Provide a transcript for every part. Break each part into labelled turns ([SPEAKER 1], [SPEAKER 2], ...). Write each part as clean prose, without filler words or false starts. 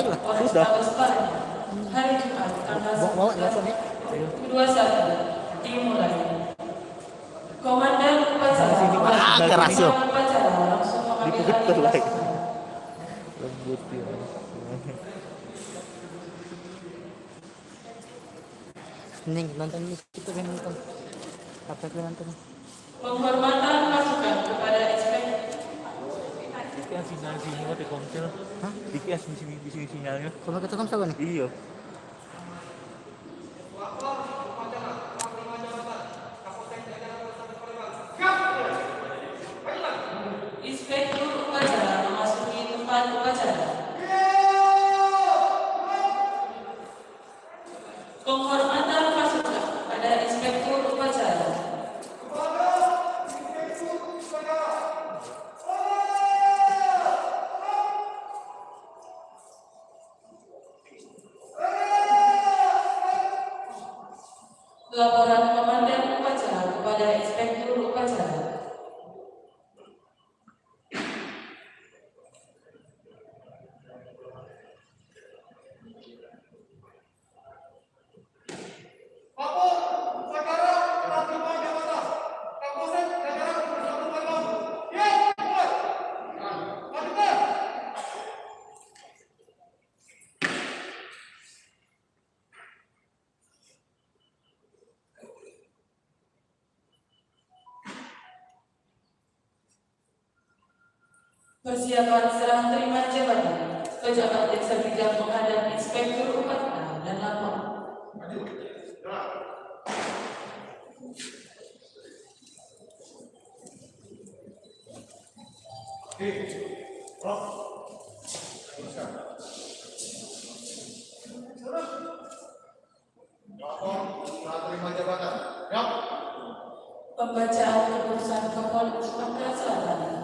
[SPEAKER 1] mulai lah.
[SPEAKER 2] Sudah.
[SPEAKER 3] Hari Jumat tanggal
[SPEAKER 1] Bawa laptop nih.
[SPEAKER 3] 21 dimulai. Komandan upacara
[SPEAKER 1] rasio.
[SPEAKER 3] upacara langsung mengambil alih
[SPEAKER 2] Diputer lagi.
[SPEAKER 3] pasukan.
[SPEAKER 2] Lembut ya.
[SPEAKER 1] Ning nonton itu kan nonton. Apa yang nonton?
[SPEAKER 3] Penghormatan pasukan kepada inspektur
[SPEAKER 2] Iki sinyal sini di komsel.
[SPEAKER 1] Hah?
[SPEAKER 2] Iki di sini sinyalnya.
[SPEAKER 1] Kalau kita kan siapa nih?
[SPEAKER 2] Iya.
[SPEAKER 3] inspektur upacara memasuki tempat upacara. Penghormatan pasukan pada inspektur upacara. Laporan komandan upacara kepada inspektur upacara. Persiapan serah terima jabatan. Pejabat yang sebidang menghadap inspektur upacara dan lapor.
[SPEAKER 4] Terima jabatan. Yap.
[SPEAKER 3] Pembacaan keputusan Kapolri Sumatera Selatan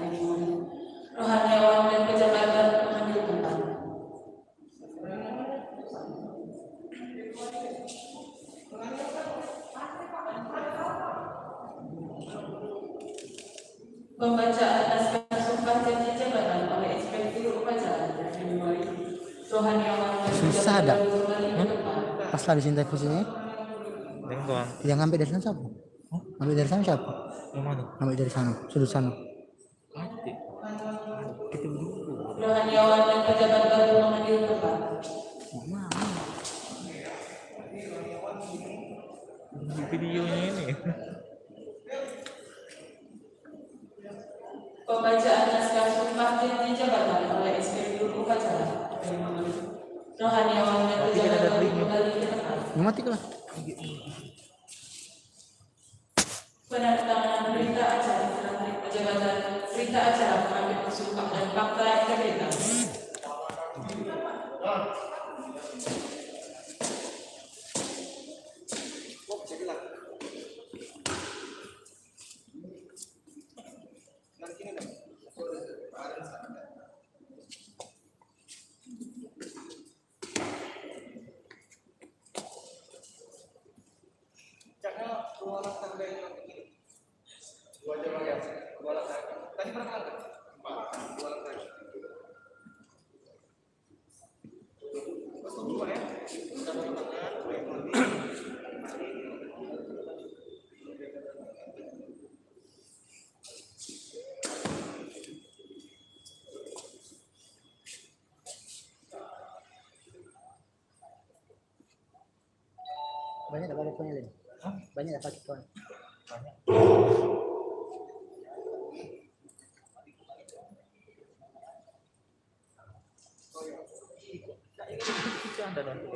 [SPEAKER 3] rohaniawan dan pejabat mengambil tempat. Pembacaan naskah sumpah janji jabatan oleh inspektur upacara rohaniawan dan
[SPEAKER 1] Susah ada.
[SPEAKER 3] pejabat kembali ke depan.
[SPEAKER 1] Pas lagi cinta posisinya.
[SPEAKER 2] Yang doang.
[SPEAKER 1] Yang ngambil dari sana siapa? Ngambil dari sana siapa?
[SPEAKER 2] Yang mana?
[SPEAKER 1] Ngambil dari sana, sudut sana.
[SPEAKER 2] Mati. Kita dulu.
[SPEAKER 3] Rohaniawan dan pejabat baru mengambil tempat.
[SPEAKER 2] Di videonya ini.
[SPEAKER 3] Pembacaan naskah sumpah janji jabatan oleh inspektur upacara rohaniawan dan pejabat baru kembali ke tempat.
[SPEAKER 1] Mati lah.
[SPEAKER 3] Penandatanganan berita acara serah jabatan berita acara mengambil sumpah dan fakta integritas.
[SPEAKER 1] Banyak dapat teleponnya Lin. Banyak dapat telepon.
[SPEAKER 2] Itu Anda nanti.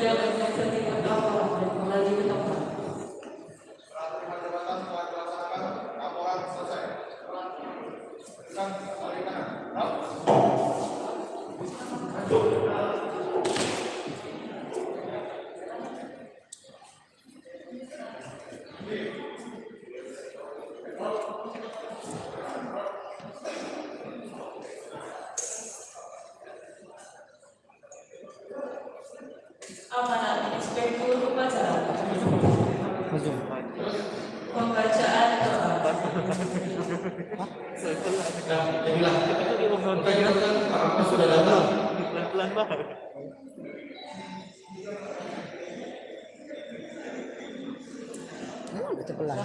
[SPEAKER 3] pejabat eksekutif laporan dan kembali ke tempat.
[SPEAKER 4] Serah terima jabatan telah dilaksanakan. Laporan selesai. Silakan kembali kanan. Siap.
[SPEAKER 3] Amanat Inspektur Upacara.
[SPEAKER 1] Maju.
[SPEAKER 3] Pembacaan doa.
[SPEAKER 2] Itu dia mau nonton.
[SPEAKER 4] Sudah datang.
[SPEAKER 2] Pelan-pelan banget.
[SPEAKER 1] Itu pelan.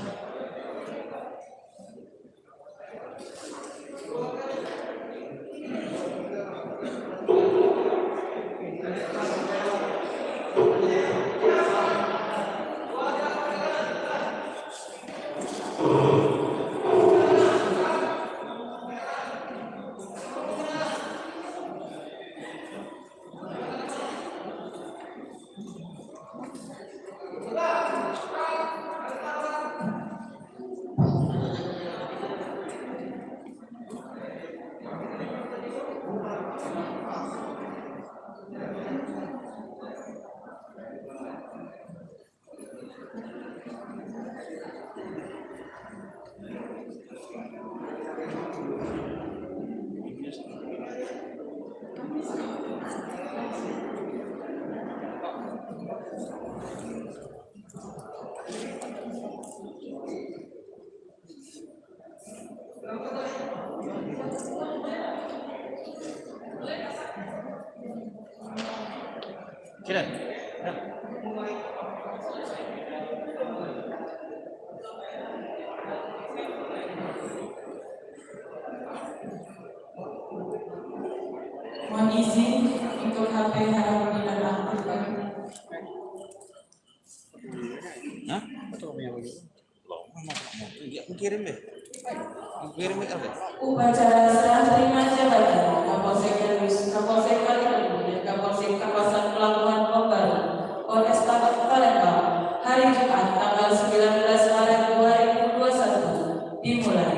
[SPEAKER 2] Kira.
[SPEAKER 3] Mohon izin untuk HP harap dinonaktifkan.
[SPEAKER 2] Hah? Aku kirim deh. Aku kirim apa?
[SPEAKER 3] Upacara serah terima jabatan Kapolsek Darwis, Kapolsek Kalimantan dan Kapolsek Kawasan Pelabuhan Pembaru, Polres Palembang, hari Jumat tanggal 19 Maret 2021 dimulai.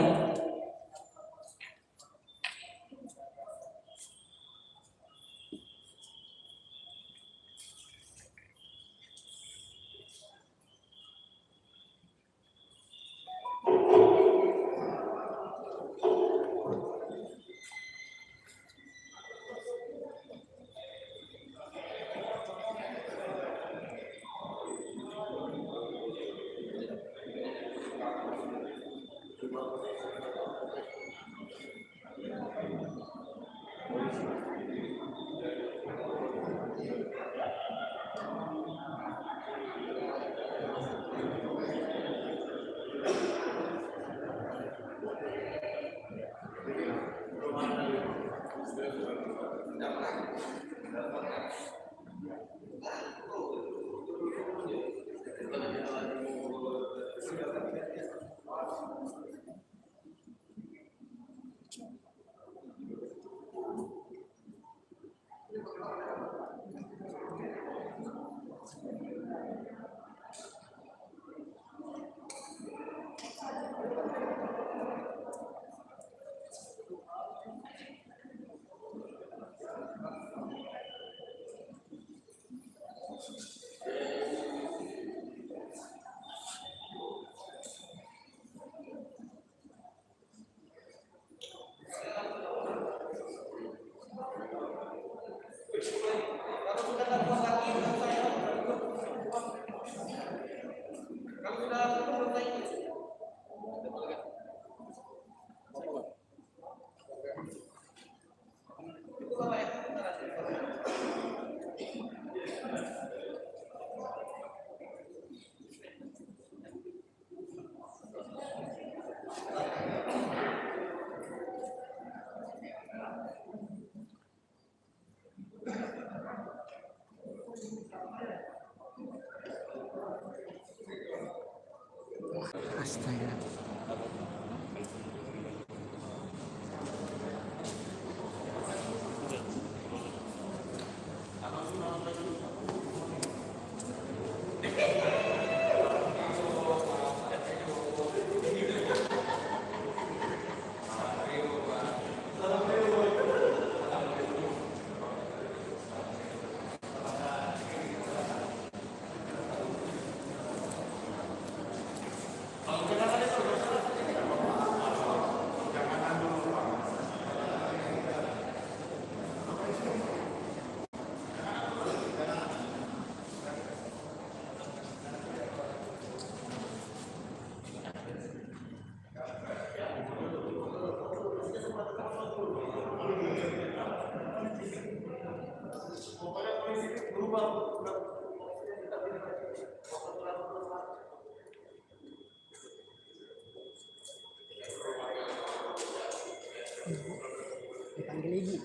[SPEAKER 1] Dipanggil ibu.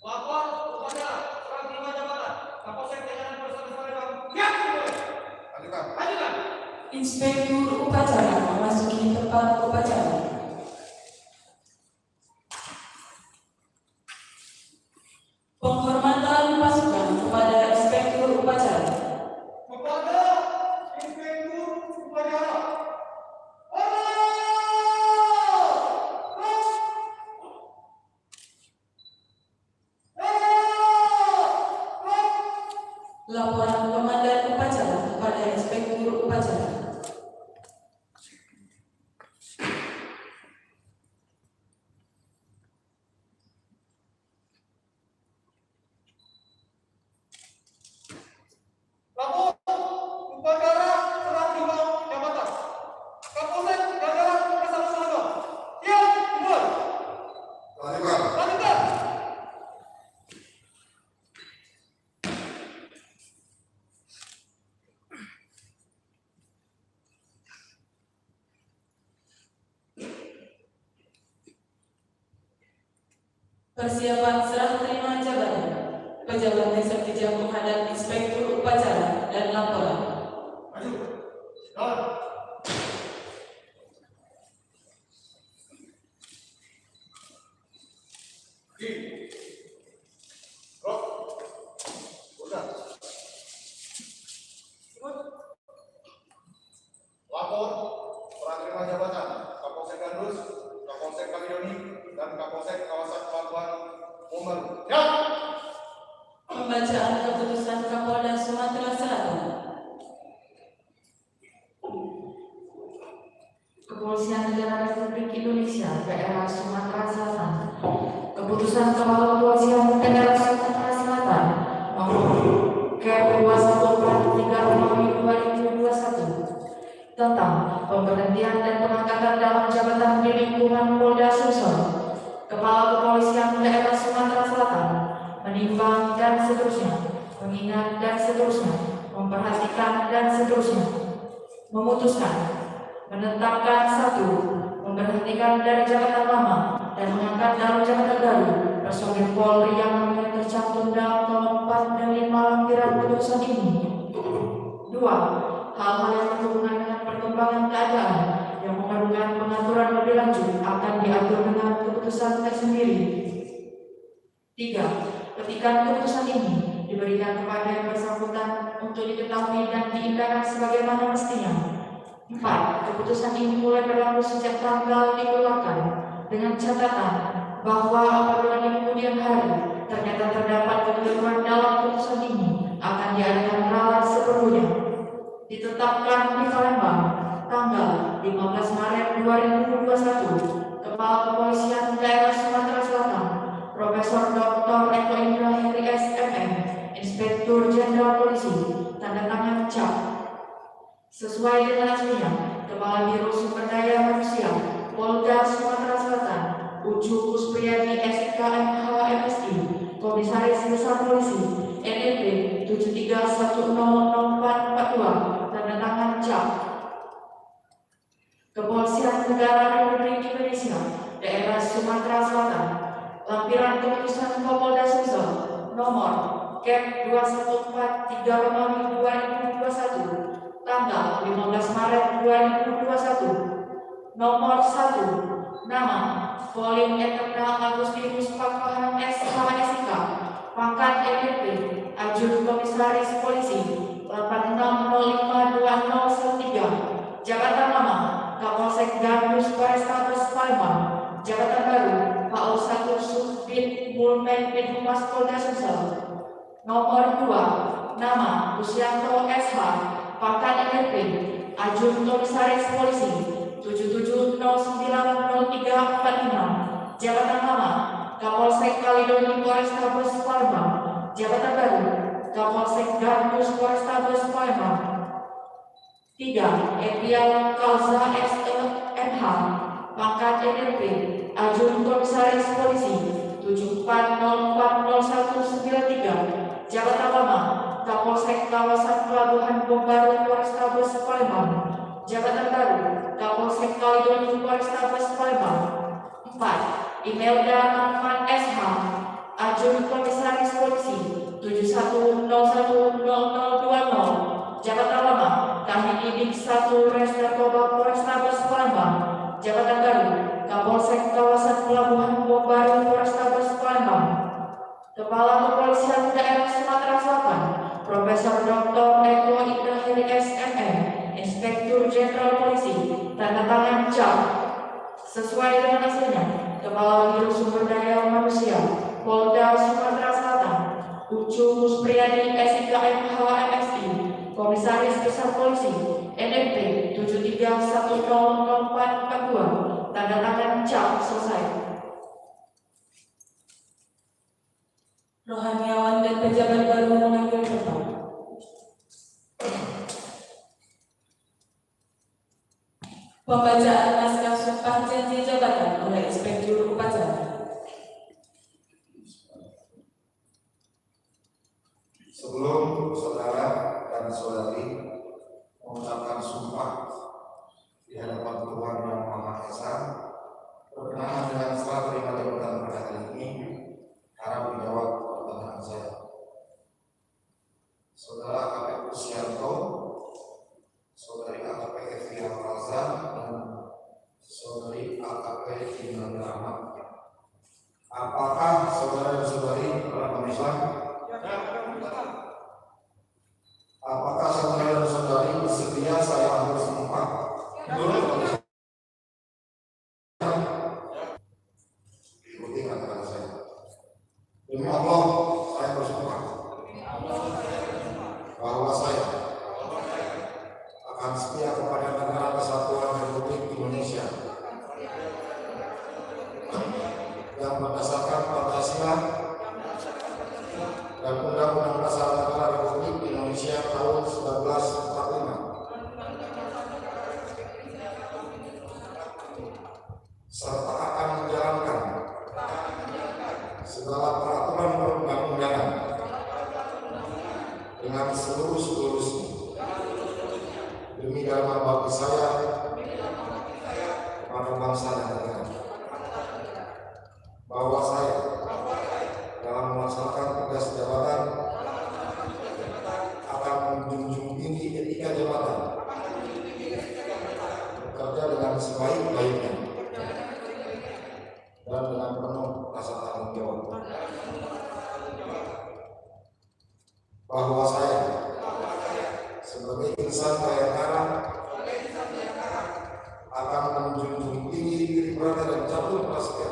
[SPEAKER 4] Lapor kepada serah terima jabatan Kapolsek Jajaran Polres Palembang. Siap. Lanjutkan.
[SPEAKER 3] Inspektur upacara memasuki tempat upacara. Penghormatan pasukan kepada inspektur upacara.
[SPEAKER 4] Kepada inspektur upacara.
[SPEAKER 3] Laporan komandan upacara kepada inspektur upacara.
[SPEAKER 4] Lapor upacara serah terima jabatan Kapolsek Jajaran Polres Palembang. Siap. Dimulai. Lanjutkan.
[SPEAKER 3] Persiapan serah terima jabatan. Pejabat desa bijak menghadap inspektur upacara dan laporan.
[SPEAKER 4] Maju. Jalan. Rock. Udah. Lapor serah terima jabatan Kapolsek Gandus, Kapolsek Kalidoni, dan Kapolsek kawasan Pelabuhan Mombaru. Siap.
[SPEAKER 3] Pembacaan keputusan Kapolda Sumatera Selatan.
[SPEAKER 5] Kepolisian Negara Republik Indonesia daerah Sumatera Selatan. Keputusan Kepala Kepolisian Negara Sumatera Selatan nomor K21/30/2021 tentang pemberhentian dan pengangkatan dalam jabatan di lingkungan Polda Sumsel. Kepala Kepolisian Daerah Sumatera Selatan menimbang dan seterusnya, mengingat dan seterusnya, memperhatikan dan seterusnya, memutuskan, menetapkan satu, memberhentikan dari jabatan lama dan mengangkat dalam jabatan baru personil Polri yang memiliki tercantum dalam kolom 4 dan 5 lampiran putusan ini. 2. Hal-hal yang berhubungan dengan perkembangan keadaan yang memerlukan pengaturan lebih lanjut akan diatur dengan keputusan tersendiri. 3. Petikan keputusan ini diberikan kepada yang bersangkutan untuk diketahui dan diindahkan sebagaimana mestinya. 4. Keputusan ini mulai berlaku sejak tanggal dikeluarkan, dengan catatan bahwa apabila di kemudian hari ternyata terdapat kekeliruan dalam keputusan ini akan diadakan ralat seperlunya. Ditetapkan di Palembang tanggal 15 Maret 2021, Kepala Kepolisian Daerah Sumatera Selatan Profesor Dr. Eko Indra Heri SMM, Inspektur Jenderal Polisi, tanda tangan cap. Sesuai dengan aslinya, Kepala Biro Sumber Daya Manusia Polda Sumatera Selatan Ucu Kuspriyadi SIK MH MSI, Komisaris Besar Polisi NLP 73100442, tanda tangan cap. Kepolisian Negara Republik Indonesia Daerah Sumatera Selatan, lampiran keputusan Kapolda Sumsel nomor Kep 214 3 2021 tanggal 15 Maret 2021. Nomor 1. Nama Pauline Eterna Agustinus Pakpahan SH SIK, pangkat NLP, Ajun Komisaris Polisi 86052013, jabatan nama Kapolsek Gandus Polrestabes Palembang, jabatan baru PAU 1 Subdit Mulmen Binhumas Polda Sumsel. Nomor 2. Nama Lucianto SH, pangkat NLP, Ajun Komisaris Polisi 77090345, jabatan nama Kapolsek Kalidoni Polrestabes Palembang, jabatan baru Kapolsek Gandus Polrestabes Palembang. 3. Epial Kalza SMH, pangkat NLP, Ajun Komisaris Polisi 74040193, jabatan lama Kapolsek Kawasan Pelabuhan Bombaru Polrestabes Palembang, jabatan baru Kapolsek Kalidoni Polrestabes Palembang. 4. Imelda Nafman SH, Ajun Komisaris Polisi 71010020, jabatan lama Kahini Dik 1 Res Narkoba Polrestabes Palembang, jabatan baru Kapolsek Kawasan Pelabuhan Bombaru Polrestabes Palembang. Kepala Kepolisian Daerah Sumatera Selatan Profesor Dr. Eko Indra Heri SMM, Inspektur Jenderal Polisi, tanda tangan cap. Sesuai dengan aslinya, Kepala Biro Sumber Daya Manusia Polda Sumatera Selatan Ucu Kuspriyadi SIK MH MSI, Komisaris Besar Polisi NLP 73100442, tanda tangan cap. Selesai.
[SPEAKER 3] Rohaniawan dan pejabat baru mengambil tempat. Pembacaan naskah sumpah janji jabatan oleh Inspektur Upacara.
[SPEAKER 4] Sebelum saudara dan saudari mengucapkan sumpah di hadapan Tuhan Yang Maha Esa, berkenaan dengan serah terima jabatan pada hari ini, harap dijawab pertanyaan saya. Saudara AKP Lucianto, saudari AKP Evian Raza, dan saudari AKP Imelda Ahmad, apakah saudara dan saudari beragama Islam? Apakah saudara dan saudari bersedia saya ambil sumpah? Ikuti kata-kata saya. Demi Allah, saya bersumpah bahwa saya akan setia kepada Negara Kesatuan Republik Indonesia yang berdasarkan Pancasila dan Undang-Undang Dasar Negara Republik Indonesia tahun 1945, serta akan menjalankan segala peraturan perundang-undangan dengan seluruh-seluruhnya demi dharma bakti saya kepada bangsa dan negara, bahwa saya dalam melaksanakan sebaik-baiknya dan dengan penuh rasa tanggung jawab bahwa saya sebagai insan Bayangkara akan menjunjung tinggi Tribrata dan Catur Prasetya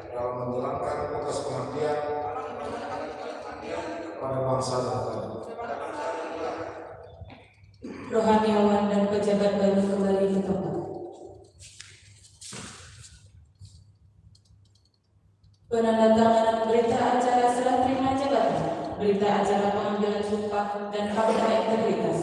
[SPEAKER 4] dalam menjalankan tugas pengabdian pada bangsa dan negara.
[SPEAKER 3] Rohaniawan dan pejabat baru kembali ke tempat. Penandatanganan berita acara serah terima jabatan, berita acara pengambilan sumpah dan fakta integritas.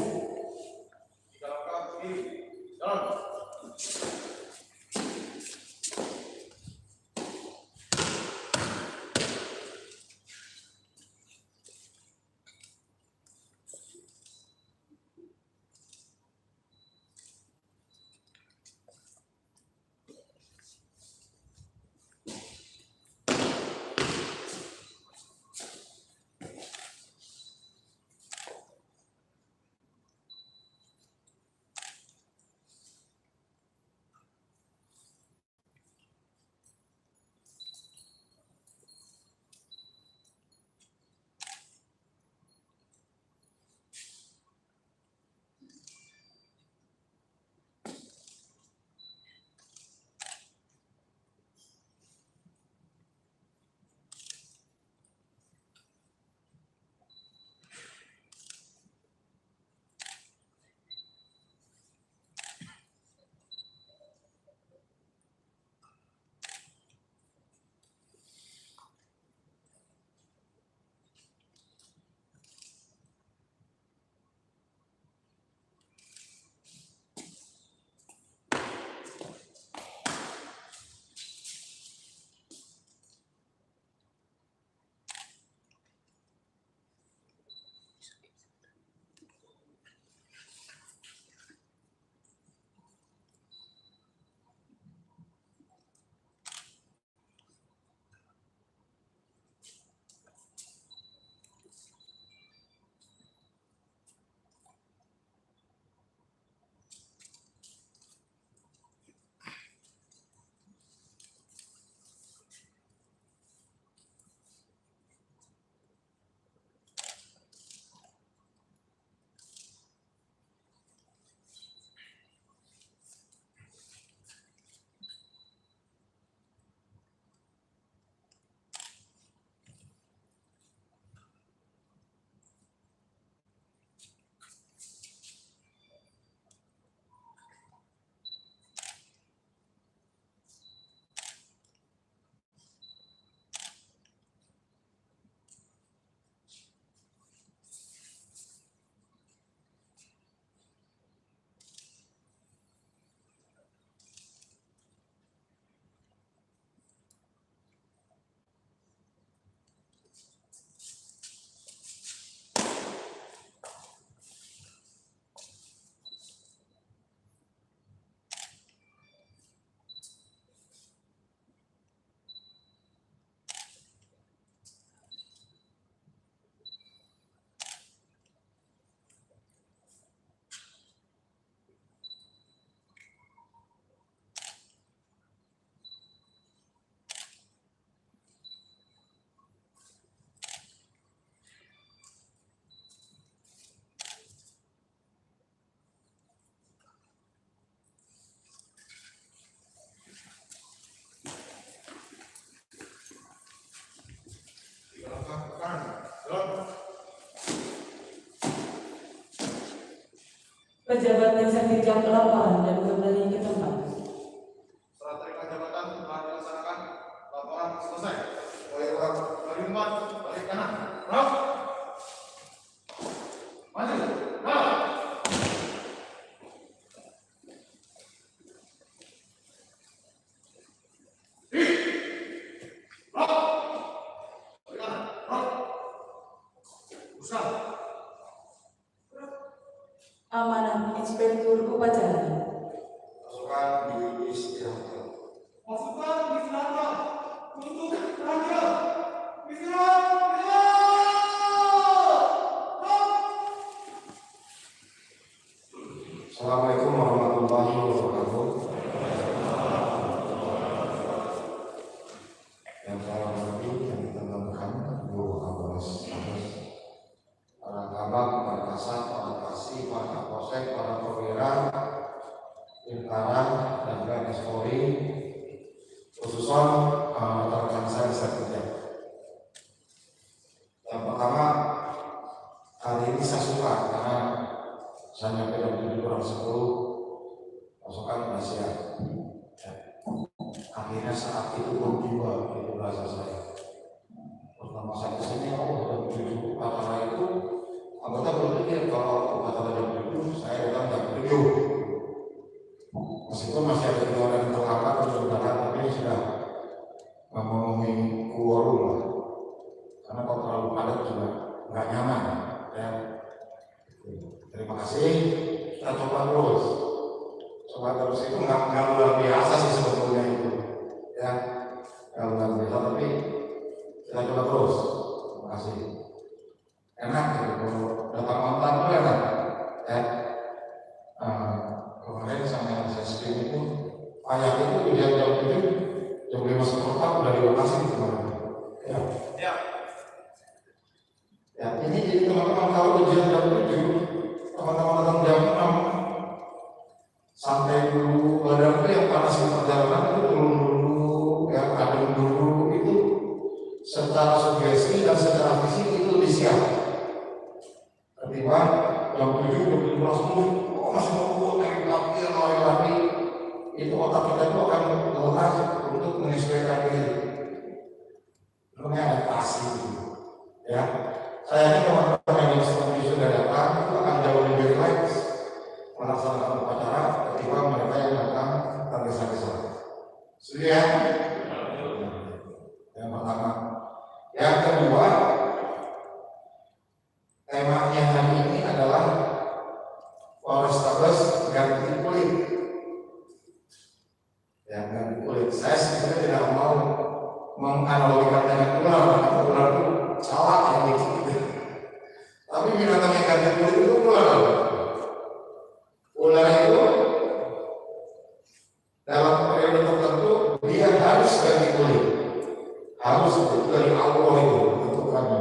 [SPEAKER 3] Pejabat mensertifikat laporan dan kembali ke tempat.
[SPEAKER 4] Serah terima jabatan telah dilaksanakan. Laporan selesai. Balik umpan, balik kanan. Rock. Maju. Rock.
[SPEAKER 3] Amanah Inspektur Upacara.
[SPEAKER 4] Pasukan diistirahatkan.
[SPEAKER 6] Pasukan diistirahatkan untuk raja.
[SPEAKER 4] Assalamualaikum warahmatullahi wabarakatuh. Yang saya hormati, yang kita tentukan Guru Kapolres para kabak, para kasat, para kasih, para kapolsek, para perwira, Bintara, dan PNS Polri, khususnya rekan saya sekerja. Yang pertama, hari ini saya suka karena saya nyampe jam 7:10 pasukan Asia. Akhirnya saat itu belum tiba, itu bahasa saya. Pertama saya kesini, jam 7 acara itu, anggota berpikir kalau acara jam 7, saya datang jam 7. Meskipun masih ada 3 orang yang terlambat untuk berangkat, tapi sudah memenuhi quorum lah. Karena kalau terlalu padat juga nggak nyaman. Ya. Terima kasih. Kita coba terus. Coba terus itu nggak luar biasa sih sebetulnya itu. Ya, nggak luar biasa, tapi kita coba terus. Terima kasih. Enak gitu. Kalau datang kontak itu enak. Ya. Kemarin sama yang saya stream itu ayat itu jam 7, jam 5:04 udah di lokasi kemarin. Ya.
[SPEAKER 2] Ya.
[SPEAKER 4] Ya, ini jadi teman-teman kalau ujian jam 7, teman-teman datang jam 6, santai dulu, badan itu yang panas di perjalanan itu turun dulu, ya adem dulu, itu secara sugesti dan secara fisik itu lebih siap. Ketimbang jam 7 langsung masih mau lari, itu otak kita itu akan lelah untuk menyesuaikan diri. Namanya adaptasi gitu. Ya, saya ini teman-teman yang sudah datang itu akan jauh lebih rileks melaksanakan upacara ketimbang mereka yang datang tergesa-gesa. Setuju ya? Yang pertama. Yang kedua, temanya hari ini adalah Polrestabes ganti kulit. Ya, ganti kulit. Saya sebenarnya tidak mau menganalogikan dengan ular, karena ular itu salah yang gitu. Tapi binatang yang ganti kulit itu ular. Ular itu dalam periode tertentu dia harus ganti kulit. Harus itu dari Allah itu tentukannya.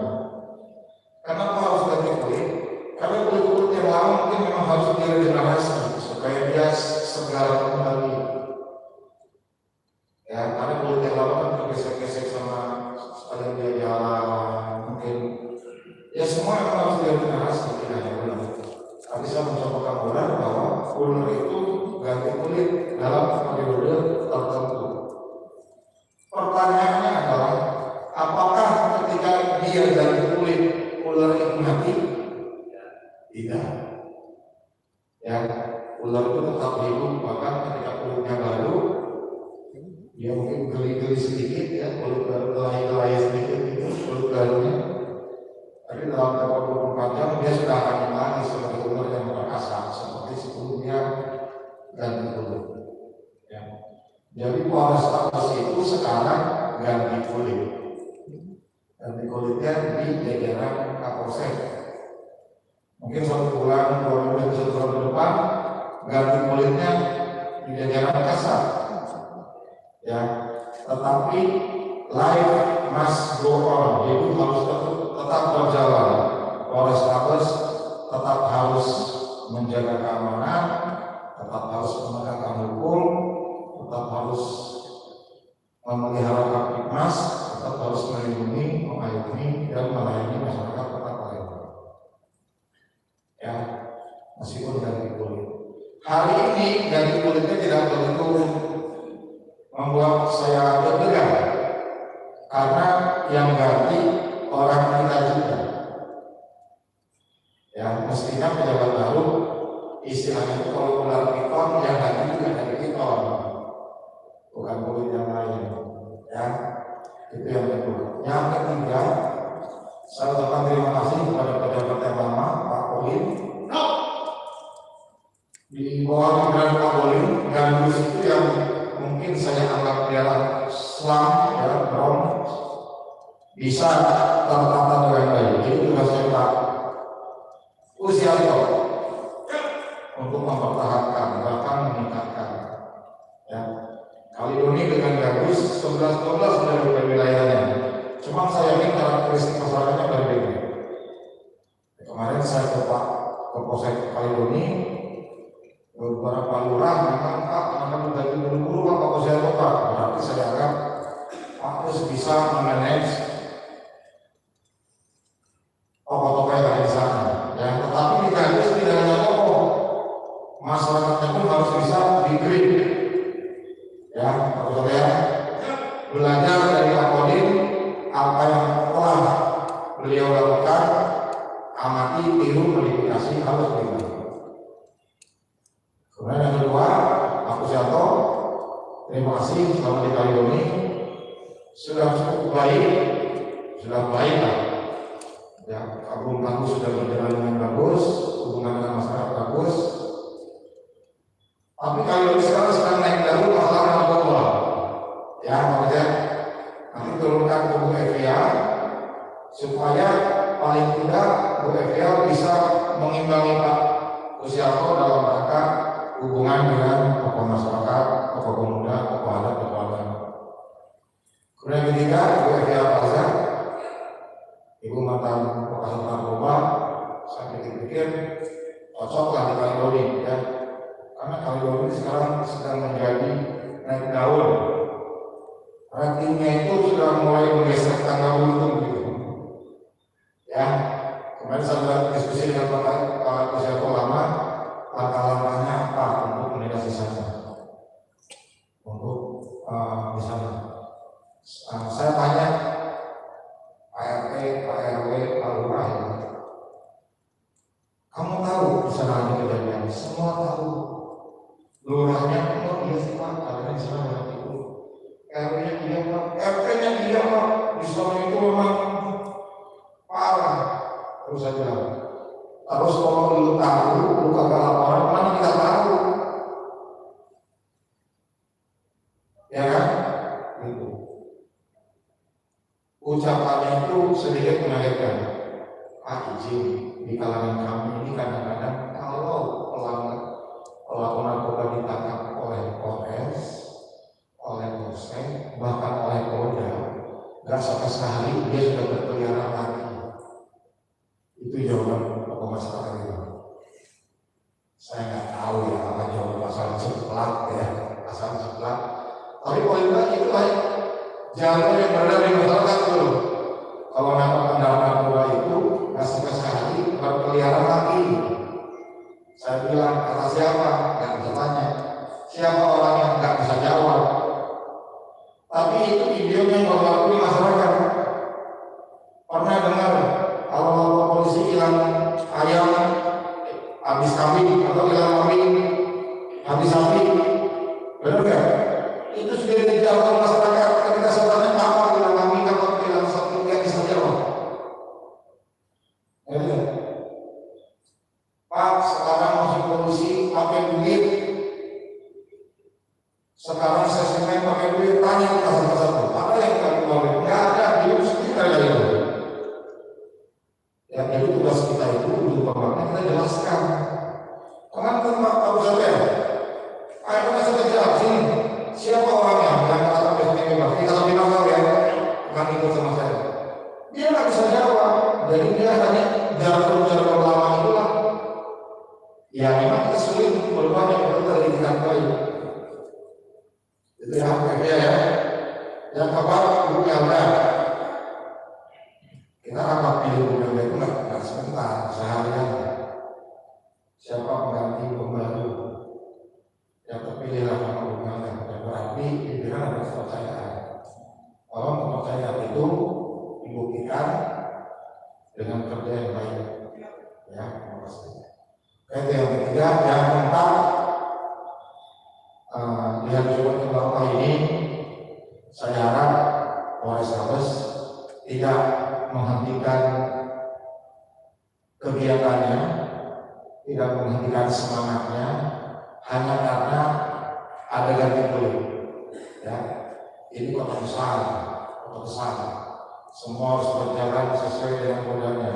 [SPEAKER 4] Kenapa harus ganti kulit? Karena kulit-kulit yang lama mungkin memang harus diregenerasi supaya dia segar kembali. Ya, karena kulit yang lama kan tergesek-gesek sama sekalian dia jalan, mungkin ya semua memang harus diregenerasi, tidak hanya ular. Tapi saya mencoba gambaran bahwa ular itu ganti kulit dalam periode tertentu. Pertanyaannya adalah, apakah ketika dia ganti kulit ular itu mati? Tidak. Ya, ular itu tetap hidup, bahkan ketika kulitnya baru, dia mungkin geli-geli sedikit, ya, kulit gelai-gelai sedikit itu, kulit barunya. Tapi dalam tempo 24 jam dia sudah akan hilang seperti ular yang perkasa, seperti sebelumnya ganti kulit. Ya. Jadi Polrestabes itu sekarang ganti kulit. Ganti kulitnya di jajaran Kapolsek. Mungkin 1 bulan, 2 bulan, 1 bulan ke depan ganti kulitnya di jajaran Kasat. Ya, tetapi life must go on. Jadi harus tetap berjalan. Polrestabes tetap harus menjaga keamanan, tetap harus menegakkan hukum, tetap harus memelihara Kamtibmas, tetap harus melindungi, mengayomi, dan melayani masyarakat Kota Palembang. Ya, meskipun ganti kulit. Hari ini ganti kulitnya tidak begitu membuat saya deg-degan, karena yang ganti orang kita juga. Ya, mestinya pejabat baru istilahnya itu kalau ular piton yang ganti juga dari piton, bukan kulit yang lain. Ya, itu yang kedua. Yang ketiga, saya ucapkan terima kasih kepada pejabat yang lama, Pak Kolim. Di bawah pimpinan Pak Kolim, Gandus itu yang mungkin saya anggap dia selam, ya, brown, bisa tertata dengan baik. Jadi juga saya tak usia itu untuk mempertahankan, bahkan meningkatkan. Ya, Kaledoni dengan Gabus 11-12 dari wilayahnya. Cuma saya yakin karakteristik masyarakatnya berbeda. Kemarin saya ke Polsek Kaledoni, beberapa lurah memang Pak akan menjadi buru-buru Pak Polsek Kota. Berarti saya anggap Pak harus bisa memanage tokoh-tokoh yang ada di sana. Ya, tetapi di Gabus tidak hanya tokoh, masyarakatnya pun harus bisa di-grip. Ya, Pak ya, belajar dari Pak Kodim apa yang telah beliau lakukan, amati, tiru, modifikasi, harus beriman. Kemudian yang kedua, Pak Kusyanto, terima kasih selama di Kaledoni sudah cukup baik, sudah baik lah. Ya, kampung kampung sudah berjalan dengan bagus, hubungan dengan masyarakat bagus. Tapi Kaledoni sekarang sedang naik daun masalah narkoba. Ya, maksudnya nanti turunkan ke Bu Evia supaya paling tidak Bu Evia bisa mengimbangi Pak Kusyanto dalam rangka hubungan dengan tokoh masyarakat, tokoh pemuda, tokoh adat, tokoh agama. Kemudian ketiga, Bu Evia Plaza, Ibu mantan bekas narkoba, saya pikir-pikir cocoklah di Kaledoni, ya. Karena Kaledoni sekarang sedang menjadi naik daun. Ratingnya itu sudah mulai menggeser tangga untung gitu. Ya, kemarin saya diskusi dengan Pak Kusyanto lama, langkah-langkahnya apa untuk menegasi saja, untuk misalnya, saya tanya Pak RT, Pak RW, Pak Lurah, kamu tahu di sana ada kejadian? Semua tahu. Lurahnya pun dia sih Pak, karena di sana banyak itu. RW-nya dia Pak, RT-nya dia Pak, di sana itu memang parah. Terus saya bilang, terus kalau lu tahu, lu kagak laporan, mana kita tahu? Ya kan? Gitu. Ucapannya itu sedikit mengagetkan. Pak izin, di kalangan kami ini kadang-kadang kalau pelaku narkoba ditangkap oleh Polres, oleh Polsek, bahkan oleh Polda, nggak sampai sehari dia sudah berkeliaran lagi. Itu jawaban tokoh masyarakat itu. Saya nggak tahu ya apa jawaban asal ceplak ya, asal ceplak. Tapi poin itu lah jalur yang berada di masyarakat dulu. Kalau nangkap kendaraan narkoba itu nggak sampai sehari berkeliaran lagi. Saya bilang kata siapa? Nggak bisa tanya. Siapa orang yang nggak bisa jawab? Tapi itu videonya yang berlaku di masyarakat. Pernah dengar kalau polisi hilang ayam habis kambing atau hilang kambing habis sapi, benar nggak? Itu sudah dijawab masyarakat ketika sebenarnya apa hilang kambing atau hilang sapi yang bisa jawab. Ya, Pak, sekarang masih polisi pakai duit. Sekarang saya sengaja pakai duit, tanya ke satu-satu. Ada yang kami balik? Nggak ada, dia kita dari itu. Ya, jadi tugas kita itu untuk pembangkang kita jelaskan. Kenapa Pak Kusyanto? Ayo kita jawab sini. Siapa orangnya yang kata PSBB? Kita lebih tahu ya, bukan ikut sama saya. Dia nggak bisa jawab. Jadi dia hanya jargon-jargon lama itulah. Ya memang kita sulit berubahnya kalau kita didikan baik. Itu ya. Yang kabar Bu Melda. Kita rapat pilih Bu Melda itu nggak sebentar, seharian. Siapa pengganti pembaru yang terpilihlah sama Bu Melda. Dan berarti pimpinan ada kepercayaan. Kalau kepercayaan itu dibuktikan dengan kerja yang baik. Ya, terima kasih. Itu yang ketiga, yang keempat, di hari Jumat yang baru ini, saya harap Polres Gabus tidak menghentikan kegiatannya, tidak menghentikan semangatnya, hanya karena ada ganti kulit. Ya, ini kota besar, semua harus berjalan sesuai dengan kodenya.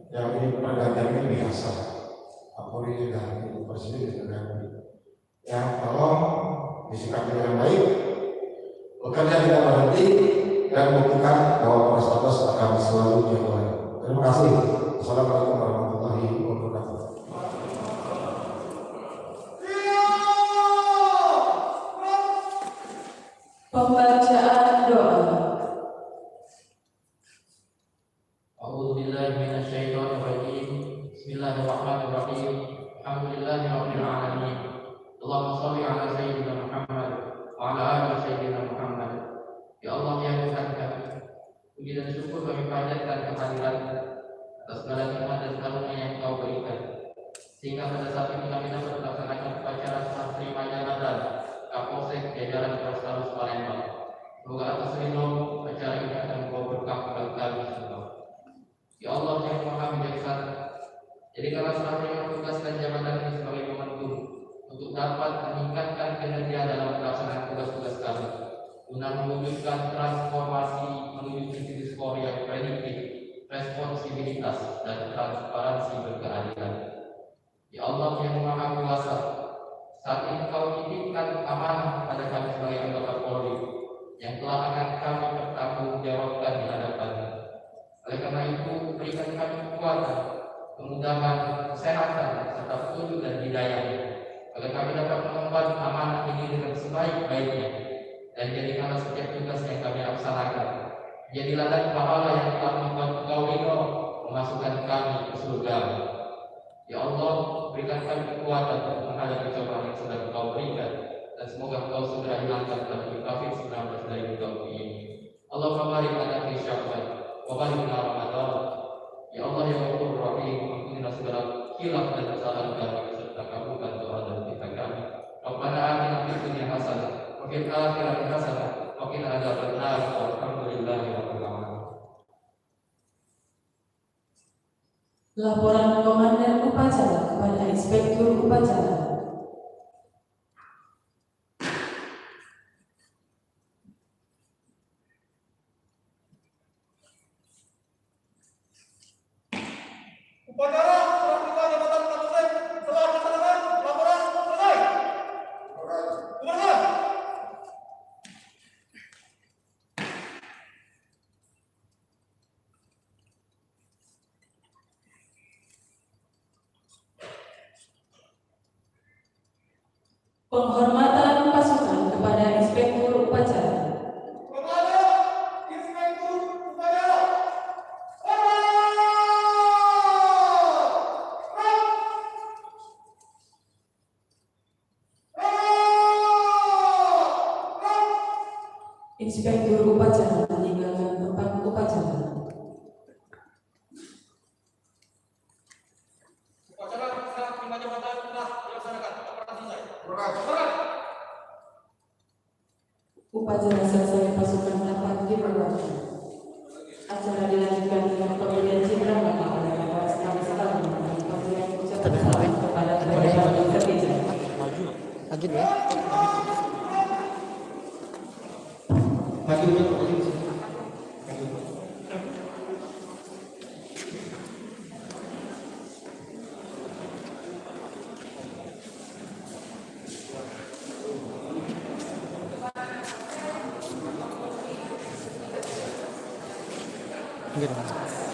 [SPEAKER 4] Yang ini pergantian ini biasa. Kapolri juga Presiden dan yang tolong disikapi dengan baik, bekerja tidak berhenti dan buktikan bahwa Polrestabes akan selalu jagoan. Terima kasih. Assalamualaikum warahmatullahi wabarakatuh.
[SPEAKER 3] Pembacaan doa.
[SPEAKER 7] Bismillahirrahmanirrahim. Alhamdulillahirabbil alamin. Allahumma shalli ala sayyidina Muhammad wa ala ali sayyidina Muhammad. Ya Allah ya Tuhan kami, puji dan syukur kami panjatkan kehadiran atas segala nikmat dan karunia yang Kau berikan, sehingga pada saat ini kami dapat melaksanakan upacara serah terima jabatan Kapolsek jajaran Polrestabes Palembang. Semoga atas ridho acara ini akan membawa berkah bagi kami semua. Ya Allah yang Maha Bijaksana, jadikanlah serah terima tugas dan jabatan ini sebagai momentum untuk dapat meningkatkan kinerja dalam pelaksanaan tugas-tugas kami, guna mewujudkan transformasi menuju institusi Polri yang prediktif, responsibilitas, dan transparansi berkeadilan. Ya Allah yang Maha Kuasa, saat ini Kau titipkan amanah pada kami sebagai anggota Polri yang telah akan kami pertanggungjawabkan di hadapan-Mu. Oleh karena itu, berikan kami kekuatan, kemudahan, kesehatan, serta petunjuk dan hidayah, agar kami dapat mengemban amanah ini dengan sebaik-baiknya, dan jadikanlah setiap tugas yang kami laksanakan menjadi ladang pahala yang telah membuat Engkau ridho memasukkan kami ke surga. Ya Allah, berikan kami kekuatan untuk menghadapi cobaan yang sedang Engkau berikan, dan semoga Engkau segera hilangkan pandemi COVID-19 dari muka bumi ini. Allahumma barik lana fi Sya'ban wa barik lana Ramadan. Ya Allah ya Ghafur Rahim, ampunilah segala khilaf dan kesalahan kami serta kabulkan doa dan kita kami. Rabbana atina fid dunya hasanah wa fil akhirati hasanah wa qina adzabannar. Walhamdulillahirabbil alamin.
[SPEAKER 3] Laporan Komandan Upacara kepada Inspektur Upacara.
[SPEAKER 6] Upacara serah terima jabatan Kapolsek telah dilaksanakan. Laporan selesai. Komandan.
[SPEAKER 3] Penghormatan pasukan kepada Inspektur Upacara.
[SPEAKER 6] Kepada Inspektur Upacara.
[SPEAKER 3] Inspektur Upacara meninggalkan tempat upacara.
[SPEAKER 6] Upacara serah terima jabatan telah dilaksanakan. Operasi selesai.
[SPEAKER 3] Upacara selesai, pasukan dapat dikeluarkan. Acara dilanjutkan dengan pemberian cindera bagi oleh Kapolres Palembang dan pemberian ucapan selamat kepada pejabat yang terpilih.
[SPEAKER 1] Maju. Lagi deh. Gitu.